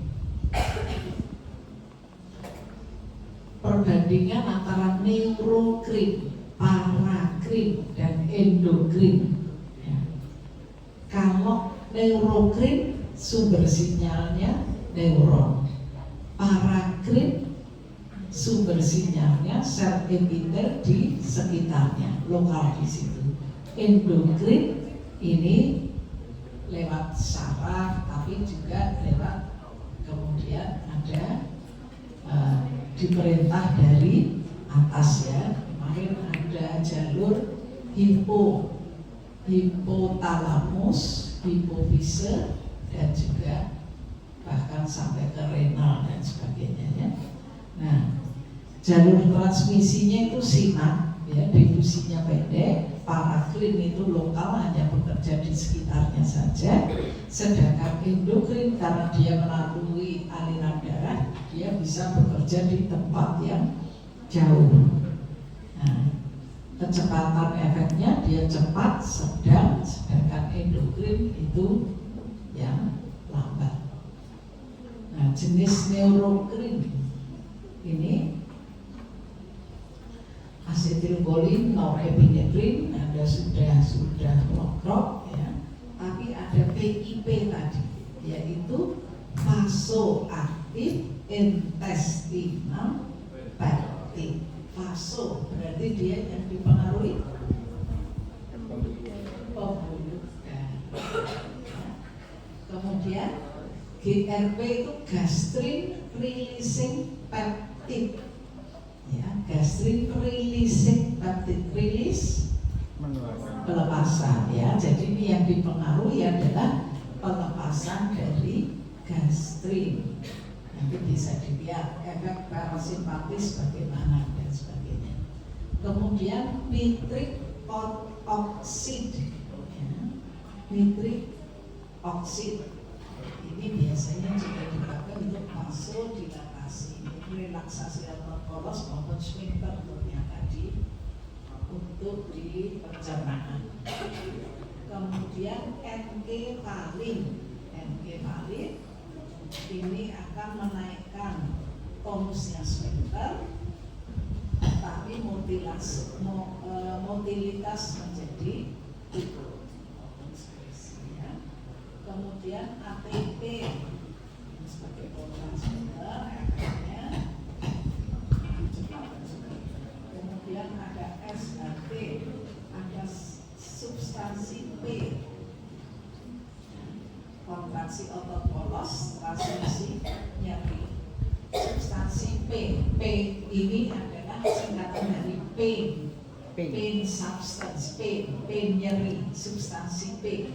perbandingan antara neurokrin, parakrin, dan endokrin. Ya. Kalau neurokrin sumber sinyalnya neuron, parakrin sumber sinyalnya sel epitel di sekitarnya, lokal di situ. Endokrin ini lewat saraf, tapi juga lewat kemudian ada diperintah dari atas, ya. Kemarin ada jalur hipotalamus, hipofise, dan juga bahkan sampai ke renal dan sebagainya, ya. Nah, jalur transmisinya itu sinap, ya, difusinya pendek. Parakrin itu lokal, hanya bekerja di sekitarnya saja. Sedangkan endokrin karena dia melalui aliran darah, dia bisa bekerja di tempat yang jauh. Nah, kecepatan efeknya dia cepat, sedang, sedangkan endokrin itu yang lambat. Nah, jenis neurokrin ini asetilkolin, norepinefrin, ada sudah lokrok, ya. Tapi ada PIP tadi, yaitu vasoaktif intestinal peptid. Vaso berarti dia yang dipengaruhi pembuluh darah. Kemudian GRP itu gastrin releasing peptid, ya, gastrin releasing peptid, rilis pelepasan, ya. Jadi ini yang dipengaruhi adalah pelepasan dari gastrin. Nanti bisa dilihat efek parasimpatis bagaimana dan sebagainya. Kemudian nitrik oksid, ya. Nitrik oksid ini biasanya juga dipakai untuk vasodilatasi, relaksasi otot poros maupun sphincter yang tadi untuk di pencernaan. Kemudian enkefalin ini akan menaikkan tonusnya sphincter, tapi motilitas menjadi ikut. Kemudian ATP sebagai transmitter efeknya cepat. Kemudian ada SHT, ada substansi P, kontraksi otot polos, transmisi nyeri. Substansi P ini adalah singkatan dari pain substance, pain nyeri, substansi P.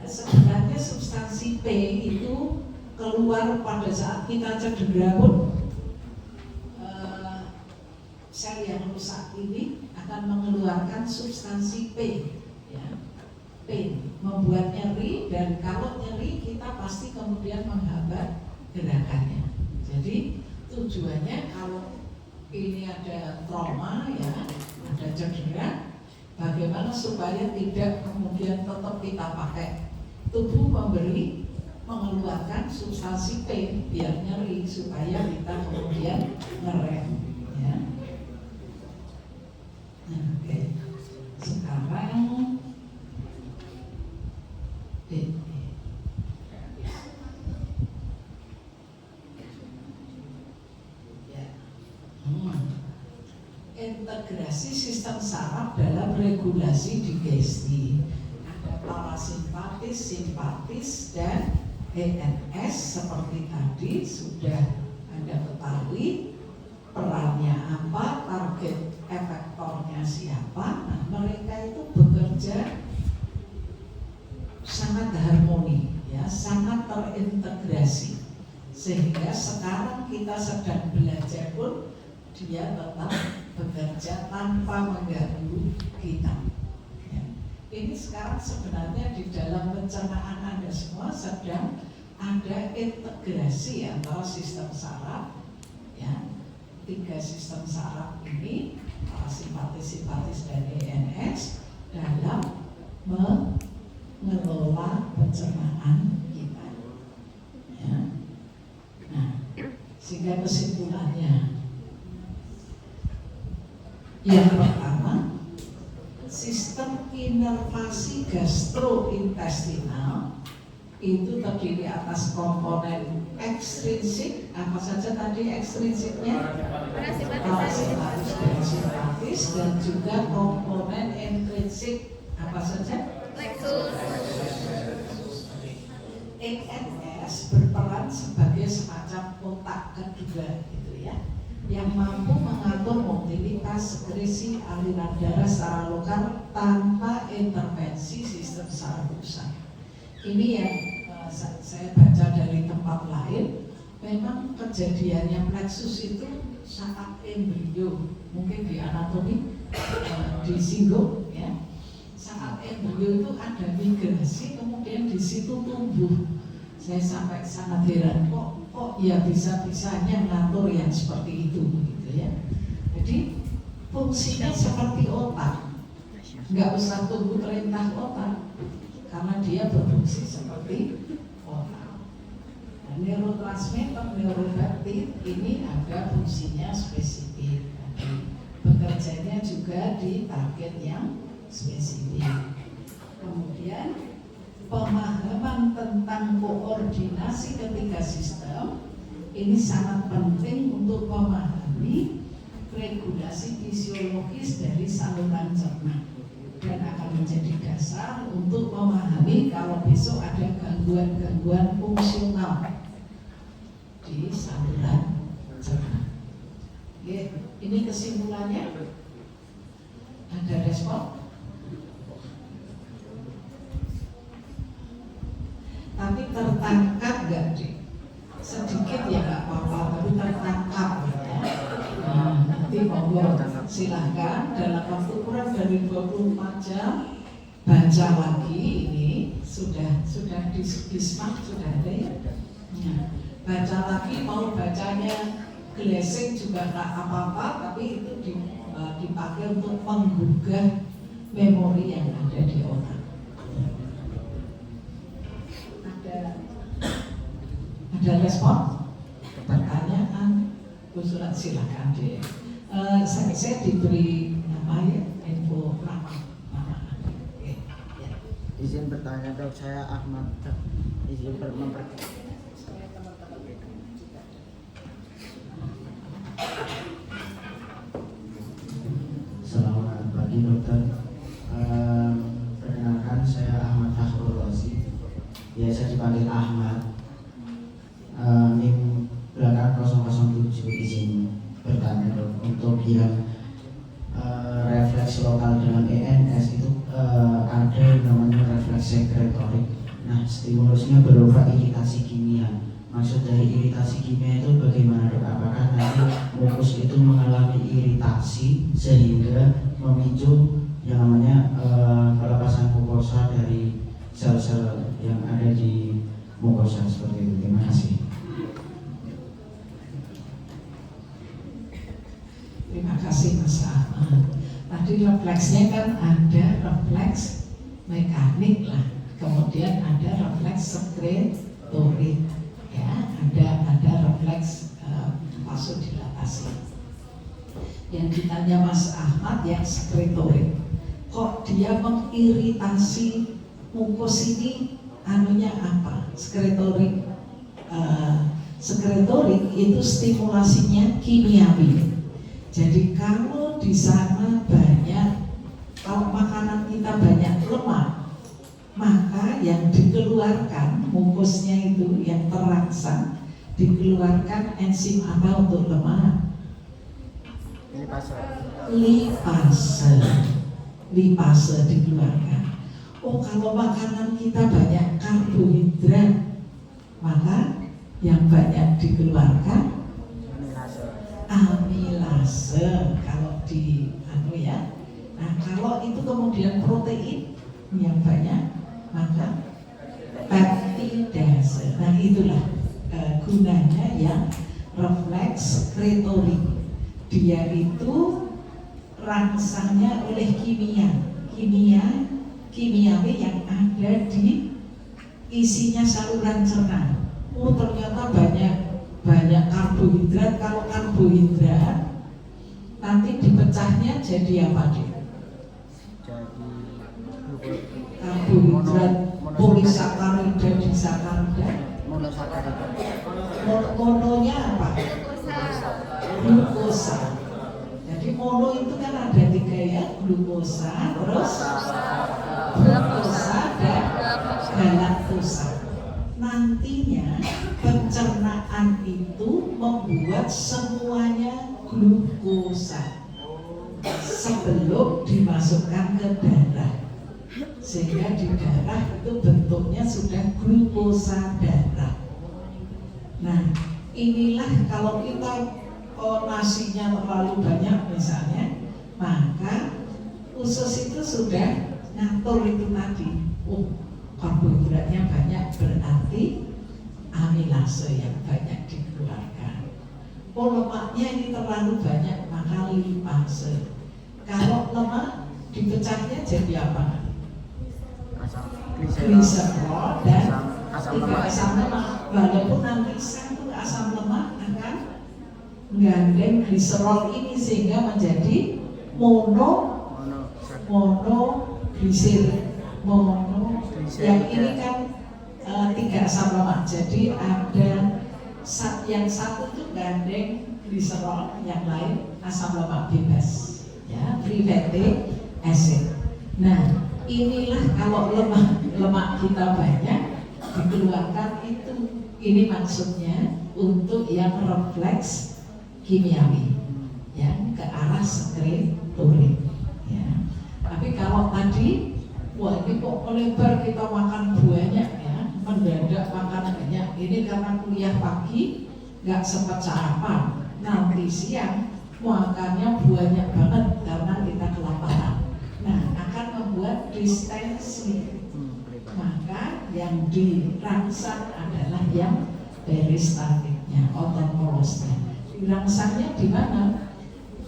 Sebenarnya substansi P itu keluar pada saat kita cedera pun. Sel yang rusak ini akan mengeluarkan substansi P, ya. P membuat nyeri, dan kalau nyeri kita pasti kemudian menghambat gerakannya. Jadi tujuannya kalau ini ada trauma, ya, ada cedera, bagaimana supaya tidak kemudian tetap kita pakai. Tubuh mengeluarkan substansi P biar nyeri supaya kita kemudian ngerem, ya. Nah, oke. Sekarang integrasi sistem saraf dalam regulasi digesti. Parasimpatis, simpatis, dan ENS seperti tadi sudah Anda ketahui perannya apa, target efektornya siapa. Nah, mereka itu bekerja sangat harmoni, ya, sangat terintegrasi, sehingga sekarang kita sedang belajar pun dia tetap bekerja tanpa mengganggu kita. Ini sekarang sebenarnya di dalam pencernaan Anda semua sedang ada integrasi antara sistem saraf, ya, 3 sistem saraf ini, parasimpatis, simpatis, dan ENS dalam mengelola pencernaan kita, ya. Nah, sehingga kesimpulannya yang pertama, sistem inervasi gastrointestinal itu terdiri atas komponen ekstrinsik, apa saja tadi ekstrinsiknya? Parasimpatis dan simpatis, dan juga komponen intrinsik, apa saja? ENS berperan sebagai semacam otak kedua, gitu ya, yang mampu mengatur mobilitas sekresi aliran darah secara lokal tanpa intervensi sistem saraf pusat. Ini yang saya baca dari tempat lain, memang kejadiannya plexus itu saat embrio, mungkin di anatomi disinggung ya. Saat embrio itu ada migrasi, kemudian di situ tumbuh. Saya sampai sangat heran kok ya bisa-bisanya ngatur yang seperti itu gitu ya. Jadi fungsinya seperti otak, nggak usah tunggu perintah otak, karena dia berfungsi seperti otak. Nah, neurotransmitter, neuropeptid ini ada fungsinya spesifik. Bekerjanya juga di target yang spesifik. Kemudian pemahaman tentang koordinasi ketiga sistem ini sangat penting untuk memahami regulasi fisiologis dari saluran cerna dan akan menjadi dasar untuk memahami kalau besok ada gangguan-gangguan fungsional di saluran cerna. Ini kesimpulannya. Ada respon? Tapi tertangkap nggak deh? Sedikit ya nggak apa-apa, tapi tertangkap ya. Nah, nanti monggo silahkan dalam waktu kurang dari 24 jam baca lagi ini sudah di smart sudah ada ya. Nah, baca lagi, mau bacanya glazing juga nggak apa-apa, tapi itu dipakai untuk menggugah memori yang ada di otak. Ada respon? Pertanyaan? Usulan silakan deh. Saya diberi nama ya, info nama. Oke, ya. Izin bertanya dok, saya Ahmad. Izin Selamat pagi dokter. Perkenalkan saya Ahmad Fakhrul Rozi, biasa dipanggil Ahmad. NIM belakang 007. Izin bertanya dok, untuk yang refleks lokal dalam ENS itu ada namanya refleks sekretorik. Nah, stimulusnya berupa iritasi kimia. Maksud dari iritasi kimia itu bagaimana dok? Apakah nanti mukus itu mengalami iritasi sehingga memicu yang namanya pelepasan mukosa dari sel-sel yang ada di mukosa seperti itu? Terima kasih. Terima kasih Mas Ahmad. Tadi refleksnya kan ada refleks mekanik lah, kemudian ada refleks sekretorik, ya, ada refleks vasodilatasi. Yang ditanya Mas Ahmad yang sekretorik, kok dia mengiritasi mukus ini, anunya apa? Sekretorik, sekretorik itu stimulasinya kimiawi. Jadi kalau di sana kalau makanan kita banyak lemak, maka yang dikeluarkan mukusnya itu yang terangsang dikeluarkan enzim apa untuk lemak? Lipase dikeluarkan. Oh, kalau makanan kita banyak karbohidrat, maka yang banyak dikeluarkan amilase kalau di ya. Nah, kalau itu kemudian protein yang banyak, maka peptidase. Nah, itulah gunanya yang refleks sekretorik. Dia itu rangsangnya oleh kimiawi yang ada di isinya saluran cerna. Oh, ternyata banyak karbohidrat. Kalau karbohidrat nanti dipecahnya jadi apa deh? Karbohidrat polisakarida, disakarida. Mononya apa? Glukosa. Jadi mono itu kan ada 3 ya, glukosa, terus fruktosa dan galaktosa. Nantinya pencernaan itu membuat semuanya glukosa sebelum dimasukkan ke darah, sehingga di darah itu bentuknya sudah glukosa darah. Nah, inilah kalau kita nasinya terlalu banyak misalnya, maka usus itu sudah ngatur itu tadi. Oh, karbohidratnya banyak berarti amilase yang banyak dikeluarkan. Oh, lemaknya ini terlalu banyak maka lipase. Kalau lemak dipecahnya jadi apa? Gliserol dan asam lemak. Asam lemak. Walaupun nanti satu asam lemak akan menggandeng gliserol ini sehingga menjadi monoglisir. Yang ini kan 3 asam lemak. Jadi ada yang satu itu gandeng gliserol, yang lain asam lemak bebas, ya, free fatty acid. Nah, inilah kalau lemak kita banyak dikeluarkan itu. Ini maksudnya untuk yang refleks kimiawi, yang ke arah sekretorit, ya. Tapi kalau tadi, wah ini kok melebar kita makan banyak ya, mendadak makan banyak. Ini karena kuliah pagi nggak sempat sarapan, nanti siang makannya banyak banget karena kita kelaparan. Nah, akan membuat distensi. Maka yang dirangsang adalah yang peristatiknya, otokolosnya. Dirangsangnya di mana?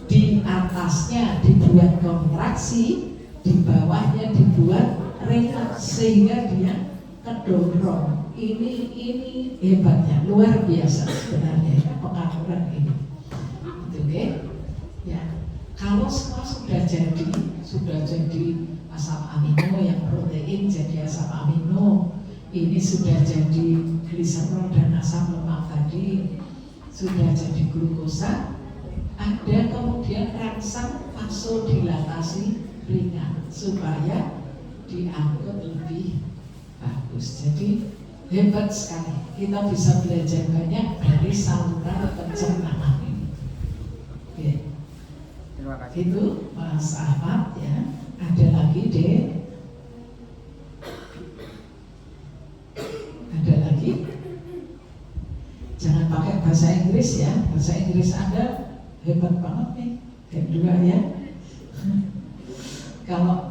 Di atasnya dibuat kontraksi, di bawahnya dibuat relaks sehingga dia kedorong. Ini hebatnya, luar biasa sebenarnya pengaturan ini. Oke, ya. Kalau semua sudah jadi asam amino, yang protein jadi asam amino, ini sudah jadi gliserol dan asam lemak tadi, sudah jadi glukosa, ada kemudian rangsang vasodilatasi ringan supaya diangkut lebih bagus. Jadi hebat sekali, kita bisa belajar banyak dari saluran pencernaan ini. Oke. Terima kasih. Itu Mas Ahmad ya. Ada lagi deh. Ada lagi. Jangan pakai bahasa Inggris ya. Bahasa Inggris Anda hebat banget nih. Kedua ya. Kalau